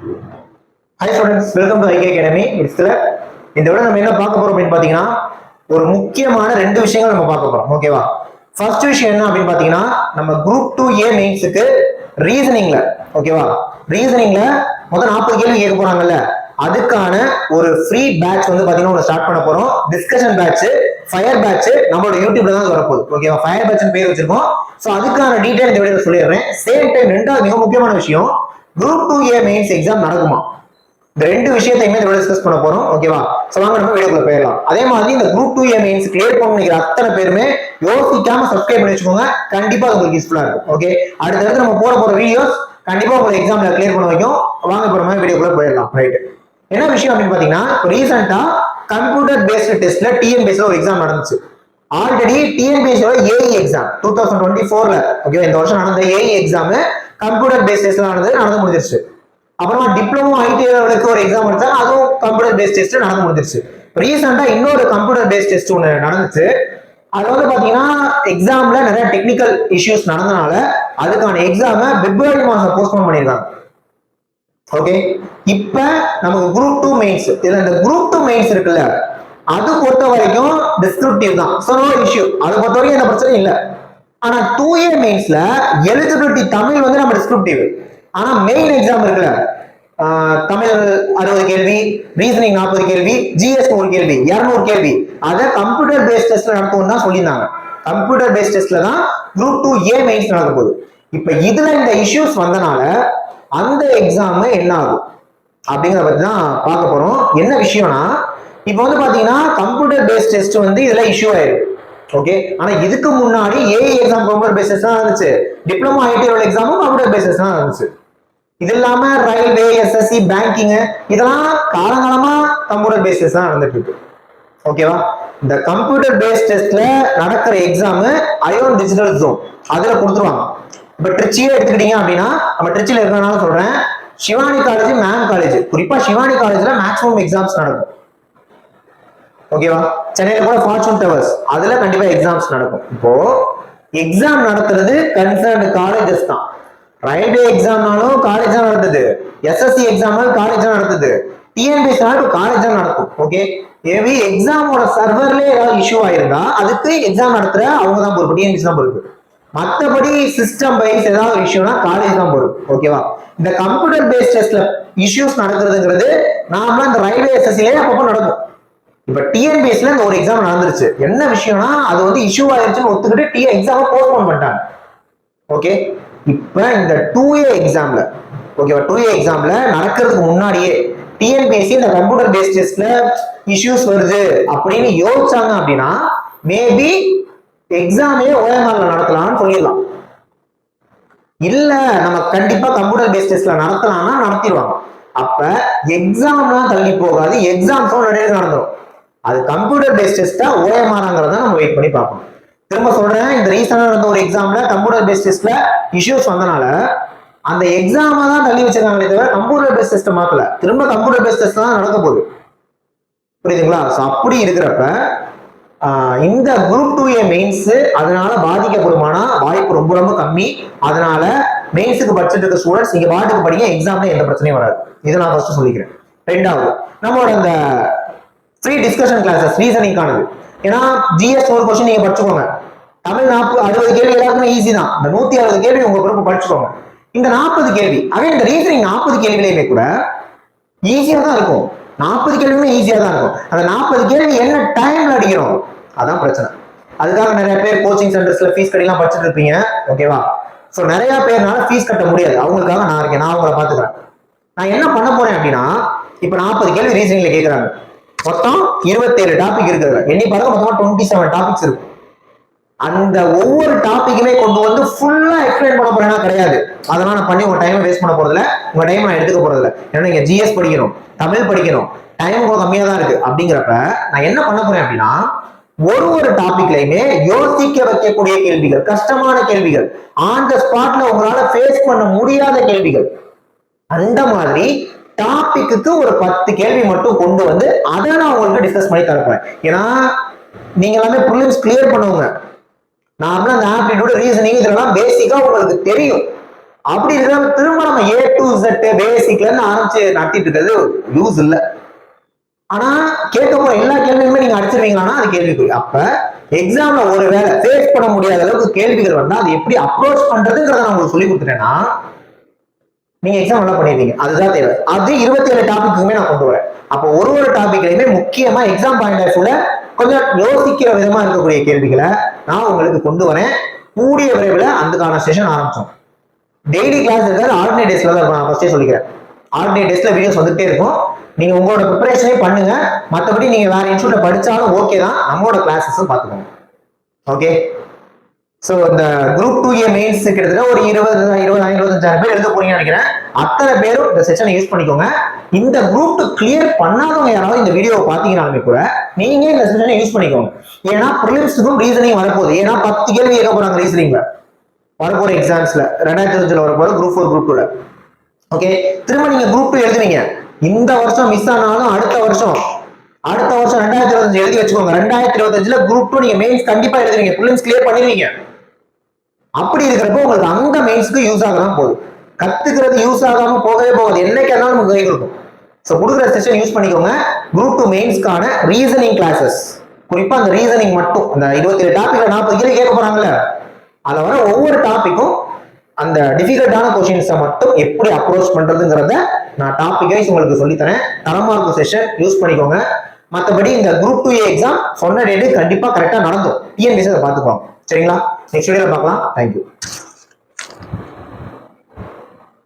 Hi students, welcome to IK Academy. இந்த விட நம்ம என்ன பார்க்க போறோம் அப்படின்னு பாத்தீங்கன்னா ஒரு முக்கியமான ரெண்டு விஷயங்கள் நம்ம பார்க்க போறோம். ஓகேவா? ஃபர்ஸ்ட் விஷயம் என்ன அப்படின்னு பாத்தீங்கன்னா நம்ம குரூப் 2A மெயின்ஸ்க்கு ரீசனிங்ல, ஓகேவா, ரீசனிங்ல முதல் 40 கேள்வி கேட்க போறாங்கல்ல, அதுக்கான ஒரு ஃப்ரீ பேட்ச் வந்து பாத்தீங்கன்னா ஸ்டார்ட் பண்ண போறோம். டிஸ்கஷன் பேட்ச், ஃபயர் பேட்ச் நம்மளோட யூடியூப்ல தான் வரப்போகுது. ஓகேவா? ஃபயர் பேட்ச் பேர் வச்சிருக்கோம். சோ அதுக்கான டீடைல் இந்த வீடியோல சொல்லிடுறேன். சேம் டைம் ரெண்டாவது மிக முக்கியமான விஷயம், குரூப் 2A மெயின்ஸ் எக்ஸாம் நடக்குமா? இந்த ரெண்டு விஷயத்தையுமே இதோட டிஸ்கஸ் பண்ண போறோம். ஓகேவா? சோ வாங்க நம்ம வீடியோக்குள்ள போயிடலாம். அதே மாதிரி இந்த குரூப் 2A மெயின்ஸ் கிளியர் பண்ண நினைக்கிற அத்தனை பேருமே யோசிக்காம சப்ஸ்கிரைப் பண்ணி வச்சுக்கோங்க. கண்டிப்பா உங்களுக்கு யூஸ்ஃபுல்லா இருக்கும். ஓகே, அடுத்தடுத்து நம்ம போற வீடியோஸ் கண்டிப்பா உங்களுக்கு எக்ஸாம்ல கிளியர் பண்ண வைக்கும். வாங்க இப்போ நம்ம வீடியோக்குள்ள போயிடலாம். ரைட், என்ன விஷயம் அப்படின்னு பாத்தீங்கன்னா, ரீசெண்டா கம்ப்யூட்டர் பேஸ்ட் டெஸ்ட்ல டிஎன்பிஎஸ்ல ஒரு எக்ஸாம் நடந்துச்சு. ஆல்ரெடி டிஎன்பிஎஸ்ல ஏஇ எக்ஸாம் 2024ல, ஓகே, இந்த வருஷம் நடந்த ஏஇ எக்ஸாம் கம்ப்யூட்டர் பேஸ்ட் டெஸ்ட்ல நடந்து முடிஞ்சிருச்சு. அப்புறமா டிப்ளமோ ஐடிஐக்கு ஒரு எக்ஸாம் வச்சா அதுவும் கம்ப்யூட்டர் பேஸ்ட் டெஸ்ட் நடந்து முடிஞ்சிருச்சு. ரீசெண்டா இன்னொரு கம்ப்யூட்டர் பேஸ்ட் டெஸ்ட் ஒன்று நடந்துச்சு. அது வந்து பாத்தீங்கன்னா எக்ஸாம்ல நிறைய டெக்னிக்கல் இஷ்யூஸ் நடந்தனால அதுக்கான எக்ஸாம பிப்ரவரி மாசம் போஸ்ட்போன் பண்ணிருக்காங்க. ஓகே, இப்ப நமக்கு குரூப் 2 மெயின்ஸ், இதுல இந்த குரூப் 2 மெயின்ஸ் இருக்குல்ல, அது பொறுத்த வரைக்கும் டிஸ்கிரிப்டிவ் தான். சோ நோ இஷ்யூ, அது பொறுத்த வரைக்கும் எந்த பிரச்சனையும் இல்லை. ஆனா 2A மெயின்ஸ்ல எலிஜிபிலிட்டி தமிழ் வந்து நம்ம டிஸ்கிரிப்டிவ். ஆனா மெயின் எக்ஸாம் இருக்குல்ல, தமிழ் 60 கேள்வி, ரீசனிங் 40 கேள்வி, ஜிஎஸ் 1 கேள்வி, 200 கேள்வி, அதை கம்ப்யூட்டர் பேஸ்ட் டெஸ்ட்ல நடத்தும் தான் சொல்லியிருந்தாங்க. கம்ப்யூட்டர் பேஸ்ட் டெஸ்ட்ல தான் குரூப் 2A மெயின்ஸ் நடக்க போகுது. இப்ப இதுல இந்த இஷ்யூஸ் வந்தனால அந்த எக்ஸாம் என்ன ஆகும் அப்படிங்கிறத பத்தி தான் பார்க்க போறோம். என்ன விஷயம்னா, இப்ப வந்து பாத்தீங்கன்னா கம்ப்யூட்டர் பேஸ்ட் டெஸ்ட் வந்து இதுல இஷ்யூ ஆயிருக்கு. ஓகே, ஆனா இதுக்கு முன்னாடி ஏஇ எக்ஸாம் கம்ப்யூட்டர் பேஸ்ட் தான் இருந்துச்சு. டிப்ளமோ ஐடிஐ எக்ஸாமும் கம்ப்யூட்டர் பேஸ்ட் தான் இருந்துச்சு. இது இல்லாம ரயில்வே, எஸ்எஸ்சி, பேங்கிங், இதெல்லாம் காலங்காலமா கம்ப்யூட்டர் பேஸ்ட் தான் நடந்துட்டு இருக்கு. ஓகேவா? இந்த கம்ப்யூட்டர் பேஸ்ட் டெஸ்ட்ல நடக்கிற எக்ஸாம் அயோன் டிஜிட்டல் ஜோன் அதுல கொடுத்துருவாங்க. இப்ப ட்ரிச்சியே எடுத்துக்கிட்டீங்க அப்படின்னா, நம்ம ட்ரிச்சில இருக்கிறனால சொல்றேன், சிவானி காலேஜ், மேம் காலேஜ், குறிப்பா சிவானி காலேஜ்ல மேக்ஸிமம் எக்ஸாம்ஸ் நடக்கும். ஓகேவா? சென்னையில கூட ஃபார்ச்சூன் டவர்ஸ், அதுல கண்டிப்பா எக்ஸாம்ஸ் நடக்கும். இப்போ எக்ஸாம் நடத்துறது கன்சர்ன்ட் காலேஜஸ் தான். ரயில்வே எக்ஸாம்னாலும் காலேஜ் தான் நடத்துது, எஸ்எஸ்சி எக்ஸாம்னாலும் காலேஜ் தான் நடத்துது, டிஎன்பிஎஸ்னாலும் காலேஜ் தான் நடத்தும். ஓகே, ஏவி எக்ஸாமோட சர்வர்ல ஏதாவது இஷ்யூ ஆயிருந்தா அதுக்கு எக்ஸாம் நடத்துற அவங்க தான் பொறுப்பு, டிஎன்பிஎஸ் தான் பொறுப்பு. மற்றபடி சிஸ்டம் வைஸ் ஏதாவது இஷ்யூனா காலேஜ் தான் பொறுப்பு. ஓகேவா? இந்த கம்ப்யூட்டர் பேஸ்ட் டெஸ்ட்ல இஷ்யூஸ் நடக்கிறதுங்கிறது நார்மலா இந்த ரயில்வே எஸ்எஸ்சிலே அப்பப்போ நடக்கும். இப்ப டிஎன்பிஎஸ்ல இந்த ஒரு எக்ஸாம் நடந்துருச்சு. என்ன விஷயம்னா, அது வந்து இஷ்யூ ஆயிருச்சுன்னு ஒத்துக்கிட்டு எக்ஸாம் போஸ்ட்போன் பண்ணிட்டாங்க. ஓகே, இப்ப இந்த 2A எக்ஸாம்ல, ஓகேவா, 2A எக்ஸாம்ல நடக்கிறதுக்கு முன்னாடியே டிஎன்பிஎஸ்சி இந்த கம்ப்யூட்டர் பேஸ்ட் டெஸ்ட்ல இஷ்யூஸ் வருது அப்படின்னு யோசிச்சாங்க அப்படின்னா மேபி எக்ஸாமே ஓஎம்ஆர்ல நடத்தலாம்னு சொல்லிடலாம். இல்ல நம்ம கண்டிப்பா கம்ப்யூட்டர் பேஸ்ட் டெஸ்ட்ல நடத்தலாம்னா நடத்திடுவாங்க. அப்ப எக்ஸாம்லாம் தள்ளி போகாது, எக்ஸாம்ஸும் நடந்துடும். அது கம்ப்யூட்டர் பேஸ்ட் டெஸ்டா ஓஎம்ஆர்ங்கிறத நம்ம வெயிட் பண்ணி பார்ப்போம். திரும்ப சொல்றேன், இந்த ரீசெண்டா நடந்த ஒரு எக்ஸாம்ல கம்ப்யூட்டர் பேஸ்ட் டெஸ்ட்ல இஷ்யூஸ் வந்தனால அந்த எக்ஸாம தான் தள்ளி வச்சிருக்காங்களே தவிர கம்ப்யூட்டர் பேஸ்ட் டெஸ்ட் மாத்தல. திரும்ப கம்ப்யூட்டர் பேஸ்ட் டெஸ்ட் தான் நடக்க போகுது. புரியுதுங்களா? அப்படி இருக்கிறப்ப இந்த குரூப் 2A மெயின்ஸ் அதனால பாதிக்கப்படுமான வாய்ப்பு ரொம்ப ரொம்ப கம்மி. அதனால மெயின்ஸுக்கு பட்ஜெட் இருக்க ஸ்டூடெண்ட்ஸ் நீங்க பாட்டுக்கு படிங்க, எக்ஸாம்ல எந்த பிரச்சனையும் வராது. இதை நான் ஃபர்ஸ்ட் சொல்லிக்கிறேன். ரெண்டாவது, நம்மளோட அந்த ஃப்ரீ டிஸ்கஷன் கிளாஸஸ் ரீசனிங்கானது. ஏன்னா ஜிஎஸ் ஒரு கொஸ்டின் நீங்க படிச்சுக்கோங்க, தமிழ் 60 கேள்வி எல்லாருக்குமே ஈஸி தான். இந்த 160 கேள்வி உங்க குரூப் படிச்சுக்கோங்க. இந்த 40 கேள்வி அதே இந்த ரீசனிங் 40 கேள்வியிலையுமே கூட ஈஸியா தான் இருக்கும். 40 கேள்வியுமே ஈஸியா தான் இருக்கும். அந்த 40 கேள்வி என்ன டைம்ல அடிக்கிறோம் அதான் பிரச்சனை. அதுக்காக நிறைய பேர் கோச்சிங் சென்டர்ஸ்ல ஃபீஸ் கட்டிலாம் படிச்சுட்டு இருப்பீங்க. ஓகேவா? ஸோ நிறைய பேர்னால ஃபீஸ் கட்ட முடியாது. அவங்களுக்காக நான் இருக்கேன், நான் அவங்கள பாத்துக்கிறேன். நான் என்ன பண்ண போறேன் அப்படின்னா, இப்ப 40 கேள்வி ரீசனிங்ல கேட்கறாங்க. மொத்தம் 27 டாபிக் இருக்கிறது, எண்ணி பாருங்க, மொத்தமா 27 டாபிக்ஸ் இருக்கு. அந்த ஒவ்வொரு டாபிக்குமே கொண்டு வந்து ஃபுல்லா எக்ஸ்பிளைன் பண்ண போறேன்னா கிடையாது. அதெல்லாம் நான் பண்ணி உங்க டைம் வேஸ்ட் பண்ண போறதில்ல, உங்க டைம் நான் எடுத்துக்க போறதில்ல. ஏன்னா நீங்க ஜிஎஸ் படிக்கணும், தமிழ் படிக்கணும், டைம் கம்மியா தான் இருக்கு. அப்படிங்கிறப்ப நான் என்ன பண்ண போறேன் அப்படின்னா, ஒரு டாபிக்லயுமே யோசிக்க வைக்கக்கூடிய கேள்விகள், கஷ்டமான கேள்விகள், ஆன் த ஸ்பாட்ல உங்களால ஃபேஸ் பண்ண முடியாத கேள்விகள், அந்த மாதிரி டாபிக்கு ஒரு 10 கேள்வி மட்டும் கொண்டு வந்து அதை நான் உங்களுக்கு டிஸ்கஸ் பண்ணி தரப்பேன். ஏன்னா நீங்க எல்லாமே ப்ரிலிம்ஸ் கிளியர் பண்ணுவாங்க. நார்மலா அந்த ஆப்டிடியூட், ரீசனிங் இதெல்லாம் பேசிக்கா உங்களுக்கு தெரியும். அப்படி இருக்கிற திரும்ப நம்ம A to Z பேசிக்ல இருந்து ஆரம்பிச்சு நடத்திட்டு இருக்கிறது யூஸ் இல்லை. ஆனா கேட்க போற எல்லா கேள்வியுமே நீங்க அடிச்சிருவீங்களான்னா அது கேள்விக்குறி. அப்ப எக்ஸாம்ல ஒரு வேலை ஃபேஸ் பண்ண முடியாத அளவுக்கு கேள்விகள் வந்தா அது எப்படி அப்ரோச் பண்றதுங்கிறத நான் உங்களுக்கு சொல்லி கொடுத்துட்டேன்னா நீங்க எக்ஸாம் நல்லா பண்ணிருக்கீங்க. அதுதான் தேவை. அது 27 டாபிக்குமே நான் கொண்டு வரேன். அப்போ ஒரு டாபிக்லயுமே முக்கியமா எக்ஸாம் பாயிண்ட் ஆஃப் வியூல கொஞ்சம் யோசிக்கிற விதமா இருக்கக்கூடிய கேள்விகளை நான் உங்களுக்கு கொண்டு வரேன். கூடிய விரைவில் அதுக்கான செஷன் ஆரம்பிச்சோம். டெய்லி கிளாஸ் இருக்காது, ஆல்டர்னேட் டேஸ்ல தான் இருக்கும். நான் ஃபர்ஸ்டே சொல்லிக்கிறேன், ஆல்டர்னேட் டேஸ்ல வீடியோஸ் வந்துட்டே இருக்கும். நீங்க உங்களோட ப்ரிப்பரேஷனே பண்ணுங்க. மற்றபடி நீங்க வேற இன்ஸ்டியூட்ல படிச்சாலும் ஓகே தான், நம்மளோட கிளாஸஸும் பார்த்துக்கோங்க. ஓகே. ஸோ இந்த குரூப் 2A மெயின்ஸ் கிட்டத்தட்ட ஒரு 25,000 பேர் எழுத போறீங்கன்னு நினைக்கிறேன். அத்தனை பேரும் இந்த செஷனை யூஸ் பண்ணிக்கோங்க. இந்த குரூப் 2 கிளியர் பண்ணாதவங்க யாராவது இந்த வீடியோவை பார்த்தீங்கன்னாலுமே கூட நீங்க இந்த செஷனை யூஸ் பண்ணிக்கோங்க. ஏன்னா ப்ரிலிம்ஸ்க்கும் ரீசனிங் வரப்போகுது. ஏன்னா 10 கேள்வி கேட்க போறாங்க ரீசனிங்ல வரப்போற எக்ஸாம்ஸ்ல 2025 வரப்போற குரூப் 4 குரூப் 2ல. ஓகே. திரும்ப நீங்க குரூப் 2 எழுதுவீங்க. இந்த வருஷம் மிஸ் ஆனாலும் அடுத்த வருஷம் 2025 எழுதி வச்சுக்கோங்க. 2025ல குரூப் 2 நீங்க மெயின்ஸ் கண்டிப்பா எழுதுவீங்க, ப்ரிலிம்ஸ் கிளியர் பண்ணிடுவீங்க. அப்படி இருக்கிறப்போ உங்களுக்கு அந்த மெயின்ஸ்க்கு யூஸ் ஆகாம போகுது. கத்துக்கிறது யூஸ் ஆகாம போகவே போகாது, என்னைக்கு இருந்தாலும் நமக்கு கை கொடுக்கும். ஸோ கொடுக்குற செஷன் யூஸ் பண்ணிக்கோங்க. குரூப் 2 மெயின்ஸ்க்கான ரீசனிங் கிளாஸஸ், குறிப்பா அந்த ரீசனிங் மட்டும் அந்த 27 டாபிக்ல 40 கேள்வி கேட்க போறாங்கல்ல, அதுல வர ஒவ்வொரு டாபிக்கும் அந்த டிஃபிகல்ட்டான கொஸ்டின்ஸை மட்டும் எப்படி அப்ரோச் பண்றதுங்கிறத நான் டாபிக் வைஸ் உங்களுக்கு சொல்லித்தரேன். தரமா இருக்கும் செஷன், யூஸ் பண்ணிக்கோங்க. மற்றபடி இந்த குரூப் 2A எக்ஸாம் சொன்ன டேட்டு கண்டிப்பா கரெக்டா நடந்தும். டிஎன்பிஎஸ்சி அதை பார்த்துக்குவாங்க. சரிங்களா? நெக்ஸ்ட் வீடியோல பார்க்கலாம். தேங்க்யூ.